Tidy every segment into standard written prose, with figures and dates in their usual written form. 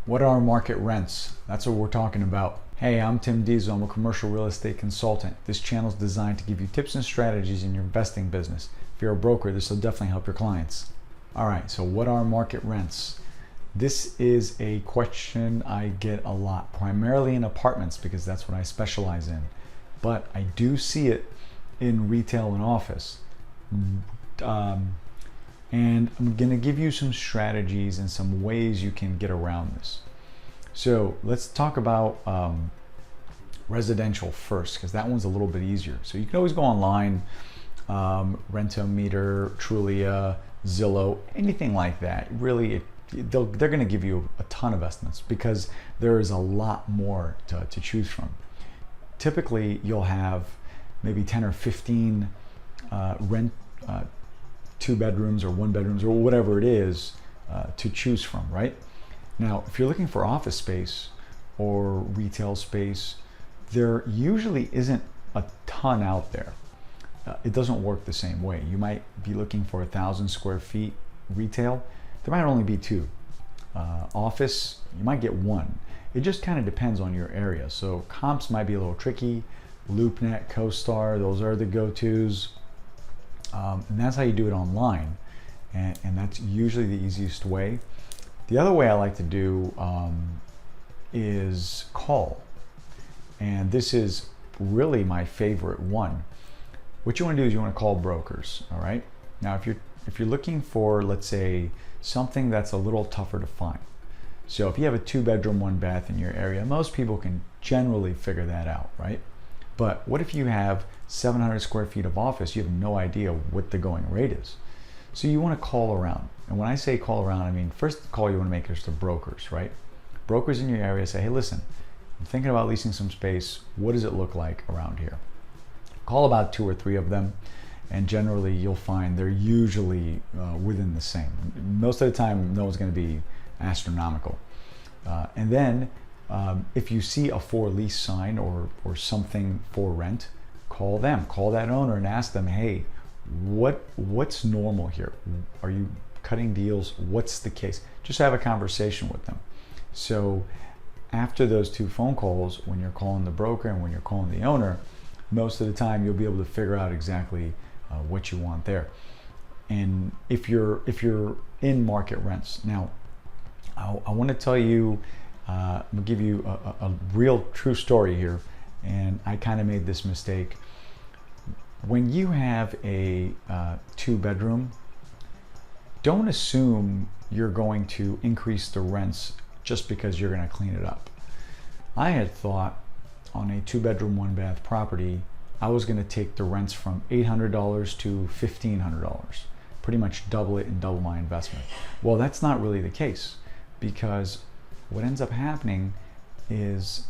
What are market rents? That's what we're talking about. Hey, I'm Tim Diesel. I'm a commercial real estate consultant. This channel is designed to give you tips and strategies in your investing business. If you're a broker, this will definitely help your clients. All right, so what are market rents? This is a question I get a lot, primarily in apartments because that's what I specialize in. But I do see it in retail and office. And I'm going to give you some strategies and some ways you can get around this. So let's talk about residential first, because that one's a little bit easier. So you can always go online, Rentometer, Trulia, Zillow, anything like that. Really, they're going to give you a ton of estimates because there is a lot more to choose from. Typically, you'll have maybe 10 or 15 two bedrooms or one bedrooms or whatever it is to choose from, right? Now, if you're looking for office space or retail space, there usually isn't a ton out there. It doesn't work the same way. You might be looking for 1,000 square feet retail. There might only be two. Office, you might get one. It just kind of depends on your area. So comps might be a little tricky. LoopNet, CoStar, those are the go-tos. And that's how you do it online. And that's usually the easiest way. The other way I like to do is call. And this is really my favorite one. What you want to do is you want to call brokers, all right? Now, if you're looking for, let's say, something that's a little tougher to find. So if you have a 2-bedroom, 1-bath in your area, most people can generally figure that out, right? But what if you have 700 square feet of office? You have no idea what the going rate is. So you want to call around. And when I say call around, I mean, first call you want to make is to brokers, right? Brokers in your area say, hey, listen, I'm thinking about leasing some space. What does it look like around here? Call about 2 or 3 of them. And generally you'll find they're usually within the same. Most of the time, no one's going to be astronomical. And then if you see a for lease sign or something for rent, call them, call that owner and ask them, hey, what's normal here? Are you cutting deals? What's the case? Just have a conversation with them. So after those 2 phone calls, when you're calling the broker and when you're calling the owner, most of the time you'll be able to figure out exactly what you want there. And if you're in market rents, now I want to tell you, I'm gonna give you a real true story here, and I kind of made this mistake. When you have a 2-bedroom, don't assume you're going to increase the rents just because you're going to clean it up. I had thought on a 2-bedroom, 1-bath property, I was going to take the rents from $800 to $1,500, pretty much double it and double my investment. Well, that's not really the case, because what ends up happening is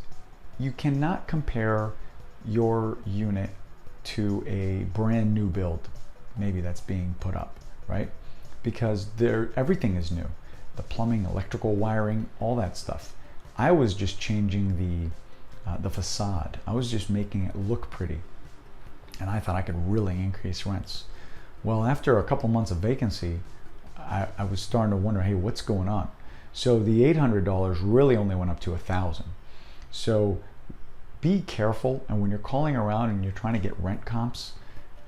you cannot compare your unit to a brand new build, maybe that's being put up, right? Because everything is new. The plumbing, electrical wiring, all that stuff. I was just changing the facade. I was just making it look pretty. And I thought I could really increase rents. Well, after a couple months of vacancy, I was starting to wonder, hey, what's going on? So the $800 really only went up to $1,000. So be careful, and when you're calling around and you're trying to get rent comps,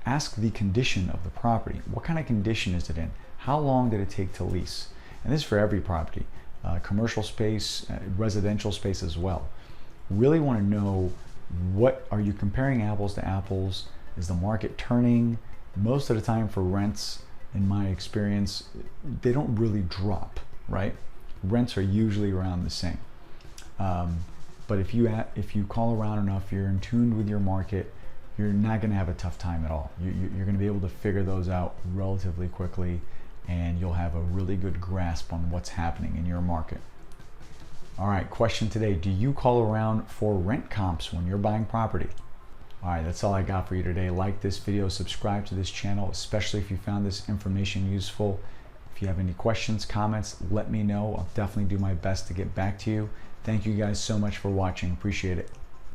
ask the condition of the property. What kind of condition is it in? How long did it take to lease? And this is for every property, commercial space, residential space as well. Really want to know, what are you comparing apples to apples? Is the market turning? Most of the time for rents, in my experience, they don't really drop, right? Rents are usually around the same. But if you call around enough, you're in tune with your market, you're not going to have a tough time at all. You're going to be able to figure those out relatively quickly, and you'll have a really good grasp on what's happening in your market. All right, question today. Do you call around for rent comps when you're buying property? All right, that's all I got for you today. Like this video, subscribe to this channel, especially if you found this information useful. If you have any questions, comments, let me know. I'll definitely do my best to get back to you. Thank you guys so much for watching. Appreciate it.